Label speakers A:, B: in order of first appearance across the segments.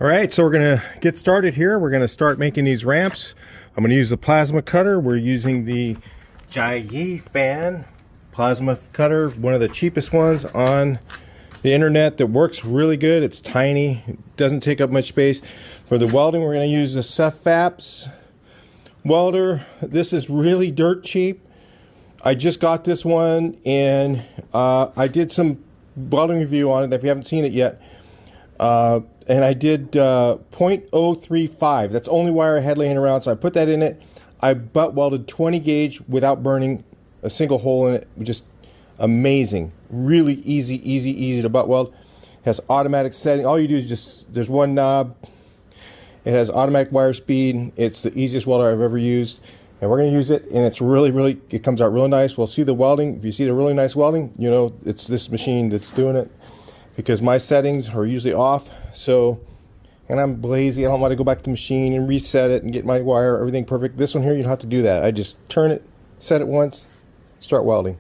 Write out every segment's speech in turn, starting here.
A: All right, so we're going to get started here. We're going to start making these ramps. I'm going to use the plasma cutter. We're using the Jai fan plasma cutter, one of the cheapest ones on the internet that works really good. It's tiny, it doesn't take up much space. For the welding, we're going to use the Fabricating welder. This is really dirt cheap. I just got this one and I did some welding review on it if you haven't seen it yet. And I did 0.035. That's the only wire I had laying around, so I put that in it. I butt welded 20 gauge without burning a single hole in it. Just amazing. Really easy to butt weld. Has automatic setting. All you do is just, there's one knob. It has automatic wire speed. It's the easiest welder I've ever used. And we're going to use it, and it's really, it comes out really nice. We'll see the welding. If you see the really nice welding, you know it's this machine that's doing it. Because my settings are usually off, so, and I'm lazy, I don't want to go back to the machine and reset it and get my wire, everything perfect. This one here, you don't have to do that. I just turn it, set it once, start welding.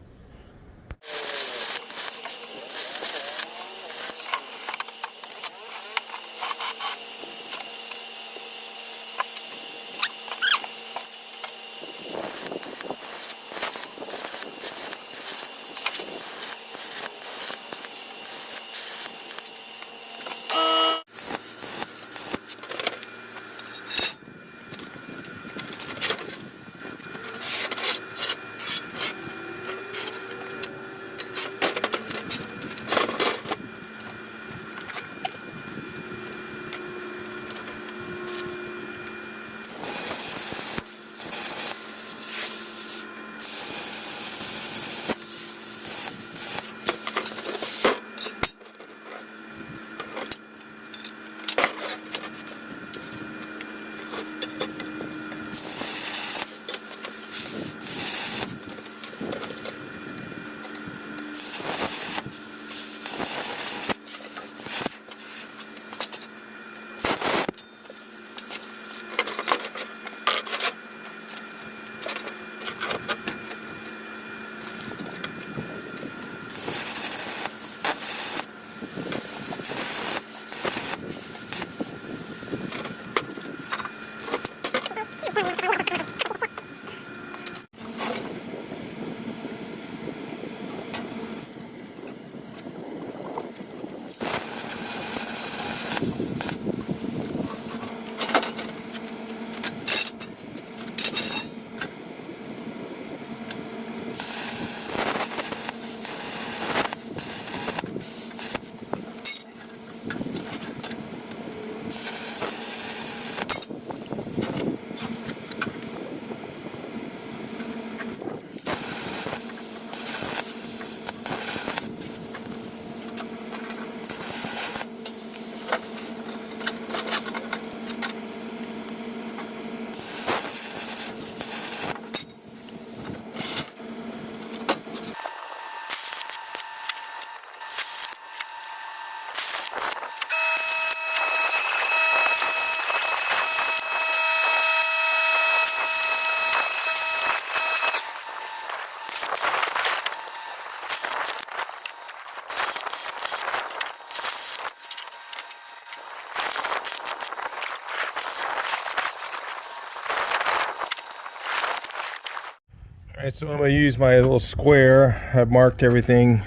A: Alright, so I'm going to use my little square. I've marked everything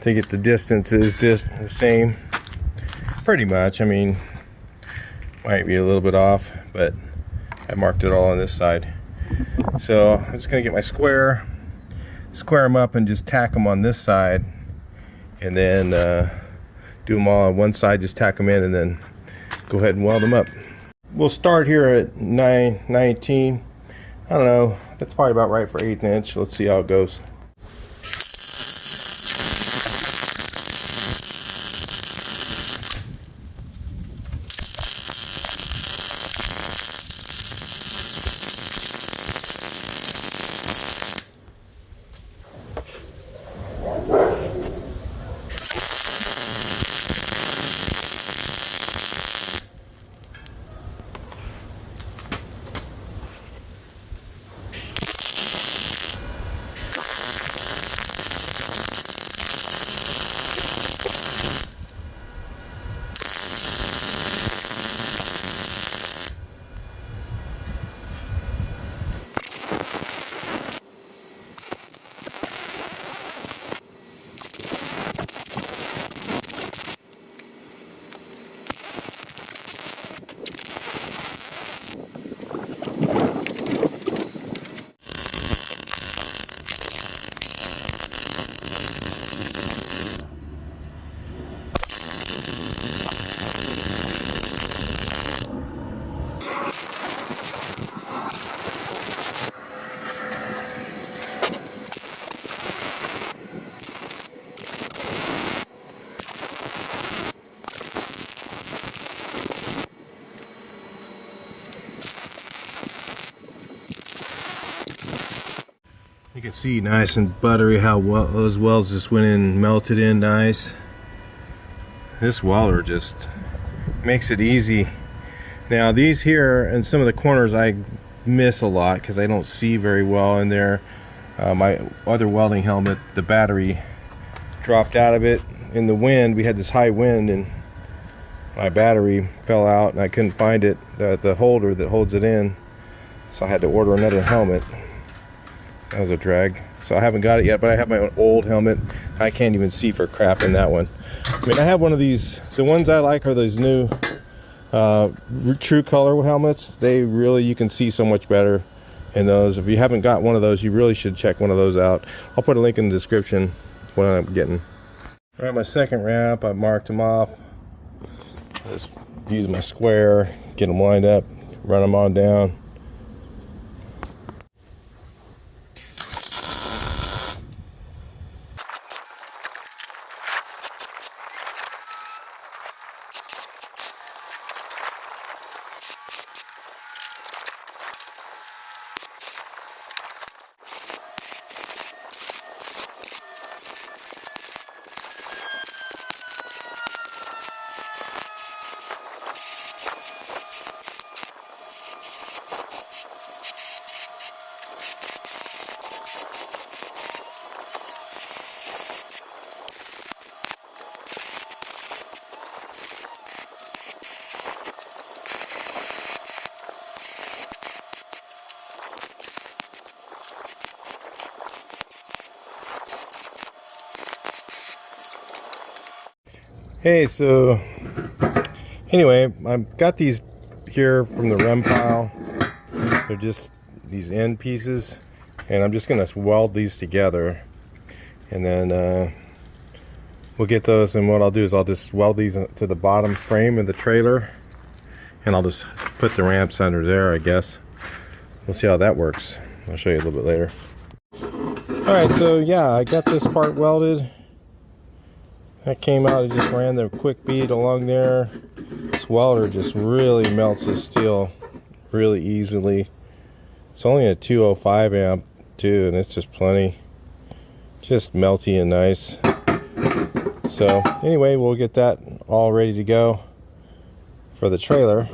A: to get the distances the same. Pretty much. I mean, might be a little bit off, but I marked it all on this side. So I'm just going to get my square them up and just tack them on this side. And then do them all on one side, just tack them in and then go ahead and weld them up. We'll start here at 9/19. I don't know, that's probably about right for 1/8 inch. Let's see how it goes. can see nice and buttery how well those welds just went in, melted in nice. This welder just makes it easy. Now these here and some of the corners I miss a lot because I don't see very well in there. My other welding helmet, the battery dropped out of it in the wind. We had this high wind and my battery fell out and I couldn't find it, the holder that holds it in. So I had to order another helmet. That was a drag. So I haven't got it yet, but I have my old helmet. I can't even see for crap in that one. I mean, I have one of these. The ones I like are those new true color helmets. They really, you can see so much better in those. If you haven't got one of those, you really should check one of those out. I'll put a link in the description what I'm getting. All right, my second ramp, I marked them off. Just use my square, get them lined up, run them on down. Hey, so anyway, I've got these here from the rem pile. They're just these end pieces, and I'm just going to weld these together, and then we'll get those. And what I'll do is I'll just weld these to the bottom frame of the trailer, and I'll just put the ramps under there, I guess. We'll see how that works. I'll show you a little bit later. Alright, so yeah, I got this part welded. That came out, I just ran the quick bead along there. This welder just really melts the steel really easily. It's only a 205 amp too, and it's just plenty. Just melty and nice. So anyway, we'll get that all ready to go for the trailer.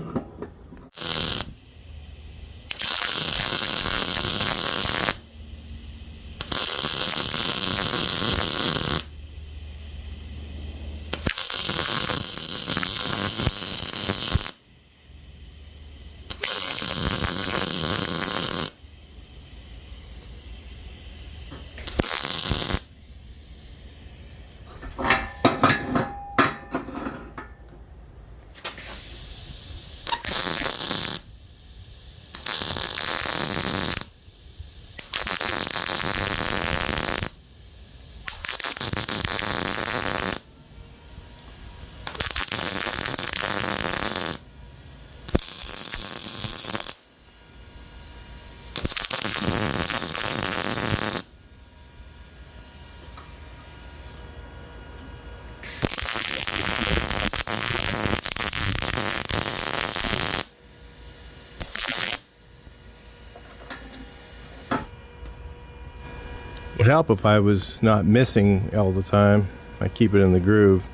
A: Would help if I was not missing all the time. I keep it in the groove.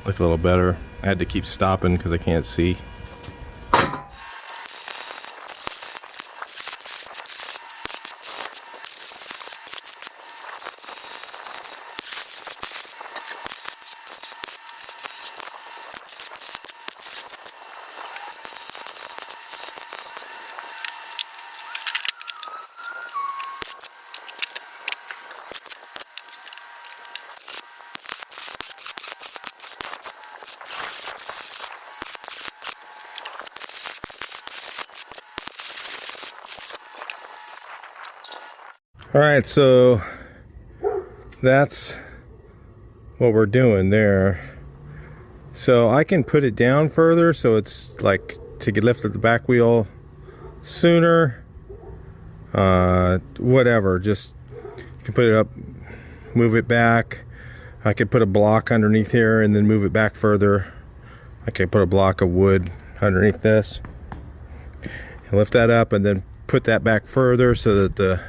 A: Look a little better. I had to keep stopping because I can't see. All right, so that's what we're doing there. So I can put it down further so it's like to get lifted the back wheel sooner. Whatever, just you can put it up, move it back. I could put a block underneath here and then move it back further. I could put a block of wood underneath this and lift that up and then put that back further so that the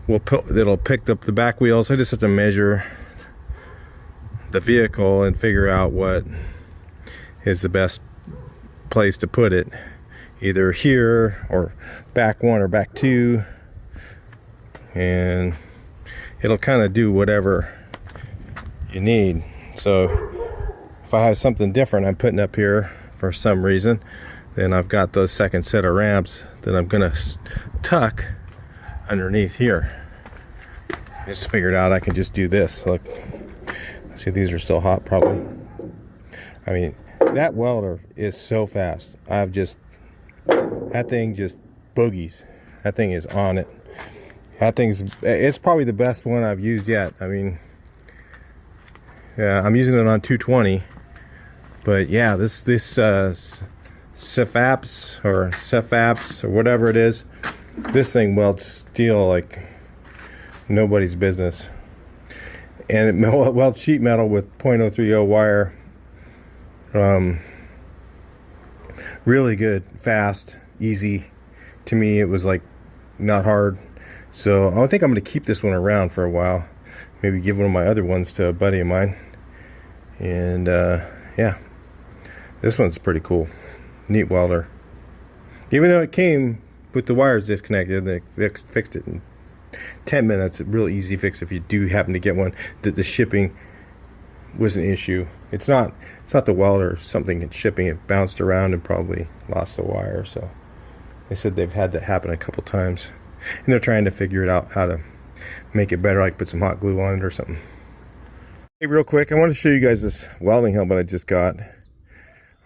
A: it'll pick up the back wheels. I just have to measure the vehicle and figure out what is the best place to put it, either here or back one or back two, and it'll kind of do whatever you need. So if I have something different I'm putting up here for some reason, then I've got those second set of ramps that I'm gonna tuck underneath here. Just figured out I can just do this. Look, see, these are still hot probably. I mean, that welder is so fast. That thing just boogies. That thing is on it. It's probably the best one I've used yet. I mean, yeah, I'm using it on 220, but yeah, this Cefaps or whatever it is, this thing welds steel like nobody's business, and it welds sheet metal with .030 wire. Really good, fast, easy. To me, it was like not hard. So I think I'm going to keep this one around for a while. Maybe give one of my other ones to a buddy of mine. And yeah, this one's pretty cool. Neat welder. Even though it came with the wires disconnected, they fixed it in 10 minutes. A real easy fix if you do happen to get one. That the shipping was an issue. It's not the welder, something in shipping. It bounced around and probably lost the wire. So they said they've had that happen a couple times, and they're trying to figure it out, how to make it better, like put some hot glue on it or something. Hey, real quick, I want to show you guys this welding helmet I just got.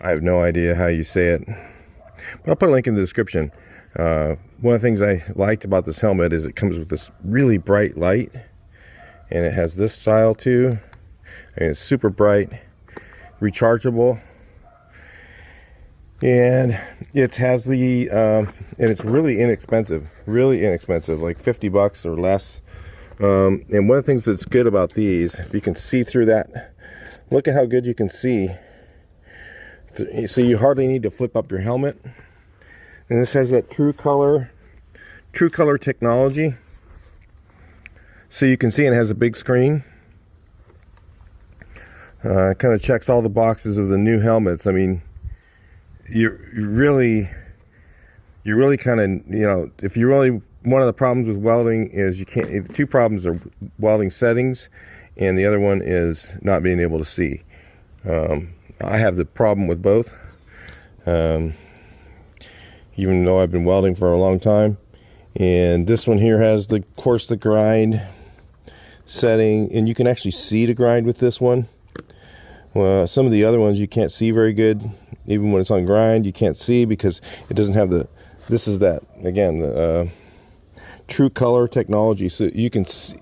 A: I have no idea how you say it, but I'll put a link in the description. One of the things I liked about this helmet is it comes with this really bright light, and it has this style too, and it's super bright, rechargeable, and it has the and it's really inexpensive, like 50 bucks or less. And one of the things that's good about these, if you can see through that, look at how good you can see. So you hardly need to flip up your helmet. And this has that true color technology, so you can see it has a big screen. It kind of checks all the boxes of the new helmets. I mean, you really kind of, you know, if you really, one of the problems with welding is you can't, the two problems are welding settings, and the other one is not being able to see. I have the problem with both, even though I've been welding for a long time. And this one here has the coarse the grind setting, and you can actually see the grind with this one. Well, some of the other ones you can't see very good. Even when it's on grind, you can't see because it doesn't have the, this is that, again, the true color technology. So you can see,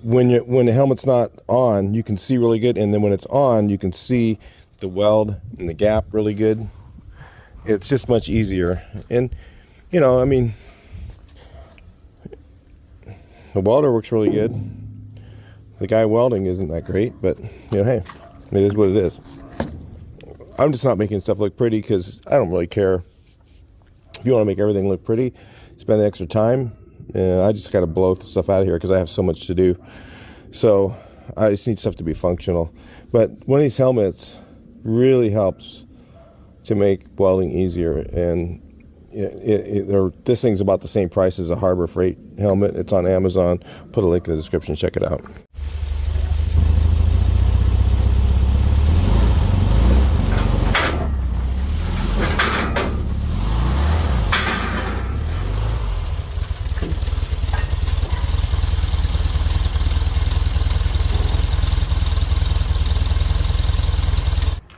A: when the helmet's not on, you can see really good, and then when it's on, you can see the weld and the gap really good. It's just much easier. And, you know, I mean, the welder works really good. The guy welding isn't that great, but, you know, hey, it is what it is. I'm just not making stuff look pretty because I don't really care. If you want to make everything look pretty, spend the extra time. I just got to blow stuff out of here because I have so much to do. So I just need stuff to be functional. But one of these helmets really helps to make welding easier. And this thing's about the same price as a Harbor Freight helmet. It's on Amazon. Put a link in the description. Check it out.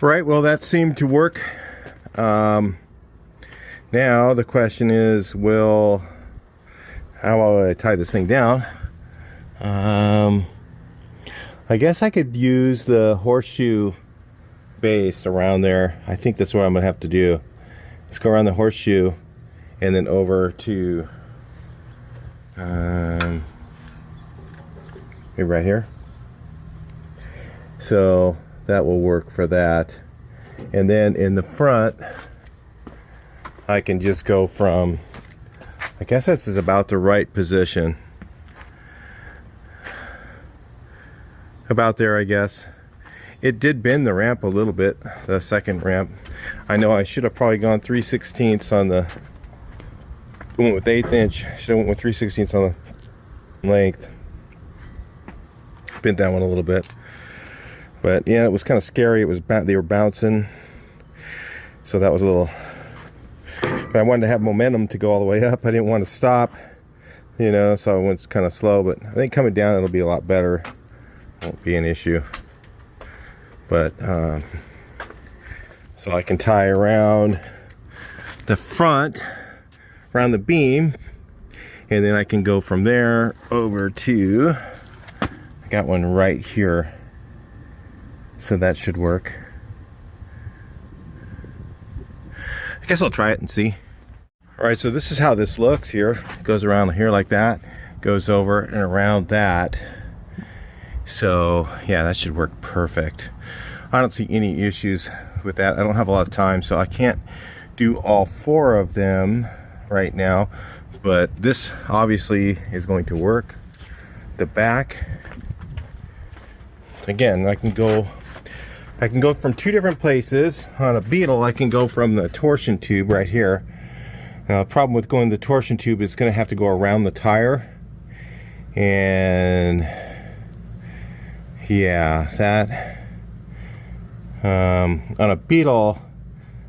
A: Right, well, that seemed to work. Now the question is, how will I tie this thing down? I guess I could use the horseshoe base around there. I think that's what I'm gonna have to do. Let's go around the horseshoe and then over to maybe right here. So that will work for that. And then in the front, I can just go from, I guess this is about the right position. about there, I guess. It did bend the ramp a little bit, the second ramp. I know I should have probably gone 3/16 on the, went with 1/8 inch. Should have went with 3/16 on the length. Bent that one a little bit. But yeah, it was kind of scary. It was, they were bouncing. So that was a little, but I wanted to have momentum to go all the way up. I didn't want to stop, you know, so I went kind of slow, but I think coming down it'll be a lot better. Won't be an issue. But so I can tie around the front, around the beam, and then I can go from there over to, I got one right here, so that should work. I guess I'll try it and see. All right, so this is how this looks here. It goes around here like that, goes over and around that. So yeah, that should work perfect. I don't see any issues with that. I don't have a lot of time, so I can't do all 4 of them right now, but this obviously is going to work. The back, again, I can go from 2 different places. On a beetle, I can go from the torsion tube right here. Now, the problem with going the torsion tube is going to have to go around the tire, and yeah, that on a beetle,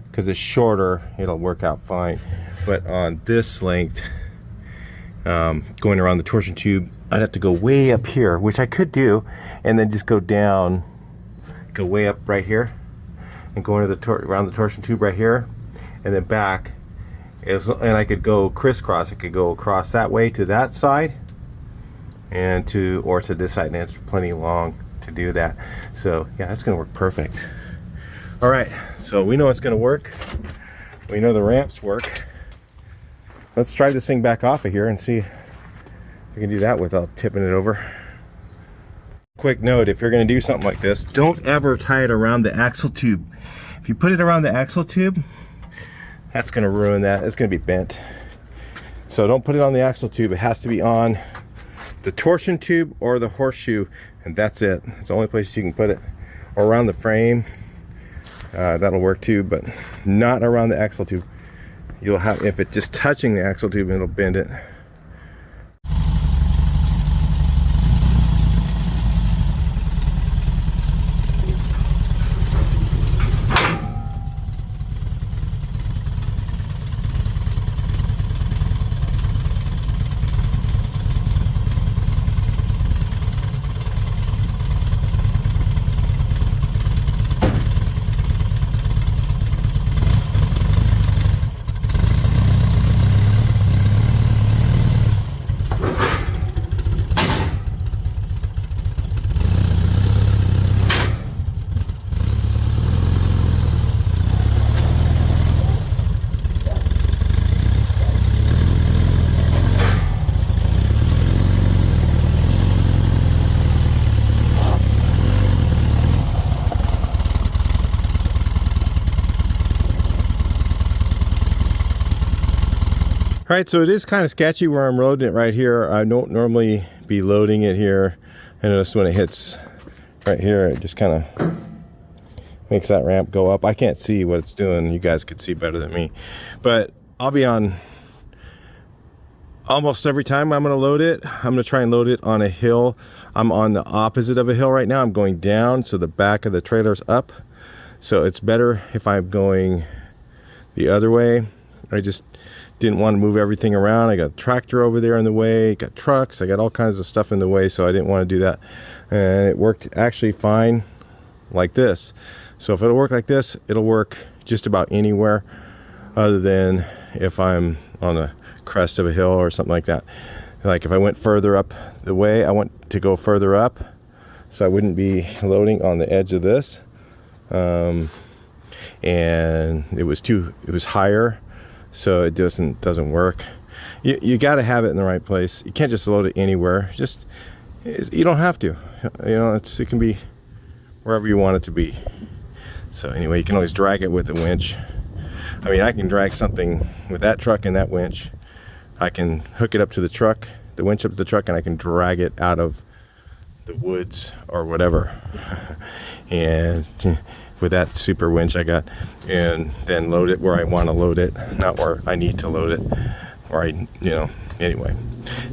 A: because it's shorter, it'll work out fine. But on this length, going around the torsion tube, I'd have to go way up here, which I could do, and then just go down, go way up right here, and go into the around the torsion tube right here, and then back. And I could go crisscross. I could go across that way to that side, and to this side, and it's plenty long to do that. So yeah, that's gonna work perfect. All right, so we know it's gonna work. We know the ramps work. Let's try this thing back off of here and see if we can do that without tipping it over. Quick note, if you're gonna do something like this, don't ever tie it around the axle tube. If you put it around the axle tube, that's gonna ruin that. It's gonna be bent. So don't put it on the axle tube. It has to be on the torsion tube or the horseshoe, and that's it. It's the only place you can put it. Or around the frame, that'll work too, but not around the axle tube. You'll have, if it's just touching the axle tube, it'll bend it. All right, so it is kind of sketchy where I'm loading it right here. I don't normally be loading it here. I notice when it hits right here, it just kind of makes that ramp go up. I can't see what it's doing. You guys could see better than me. But I'll be on almost every time I'm going to load it. I'm going to try and load it on a hill. I'm on the opposite of a hill right now. I'm going down, so the back of the trailer's up. So it's better if I'm going the other way. I just didn't want to move everything around. I got a tractor over there in the way, got trucks, I got all kinds of stuff in the way, so I didn't want to do that. And it worked actually fine like this. So if it'll work like this, it'll work just about anywhere other than if I'm on the crest of a hill or something like that. Like if I went further up the way, I want to go further up so I wouldn't be loading on the edge of this. And it was higher, so it doesn't work. You got to have it in the right place. You can't just load it anywhere. You don't have to. You know, it can be wherever you want it to be. So anyway, you can always drag it with a winch. I mean, I can drag something with that truck and that winch. I can hook it up to the truck, the winch up to the truck, and I can drag it out of the woods or whatever. And with that super winch I got, and then load it where I want to load it, not where I need to load it, or anyway.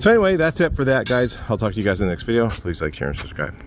A: So anyway, that's it for that, guys. I'll talk to you guys in the next video. Please like, share, and subscribe.